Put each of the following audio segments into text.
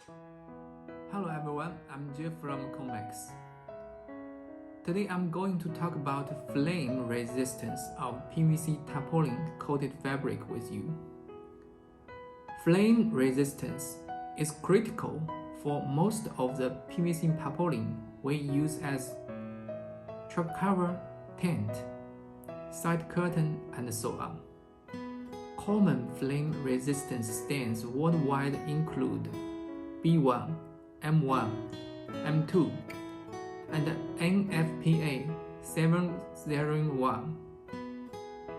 Hello everyone, I'm Jeff from COMAX. Today I'm going to talk about flame resistance of PVC tarpaulin coated fabric with you. Flame resistance is critical for most of the PVC tarpaulin we use as trap cover, tent, side curtain, and so on. Common flame resistance stands worldwide include B1, M1, M2, and NFPA 701.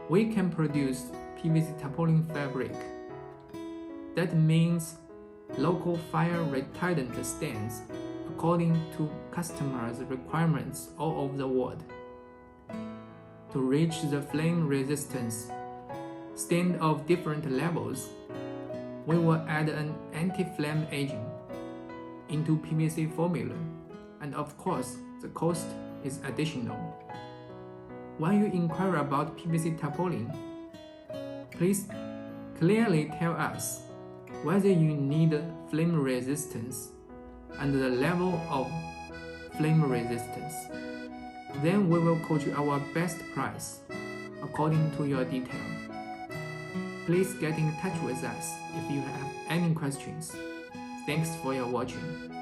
We can produce PVC tarpaulin fabric. That means local fire retardant stands according to customers' requirements all over the world. To reach the flame resistance stand of different levels, we will add an anti-flame agent into PVC formula, and of course, the cost is additional. When you inquire about PVC tarpaulin, please clearly tell us whether you need flame resistance and the level of flame resistance. Then we will quote you our best price according to your detail. Please get in touch with us if you have any questions. Thanks for your watching.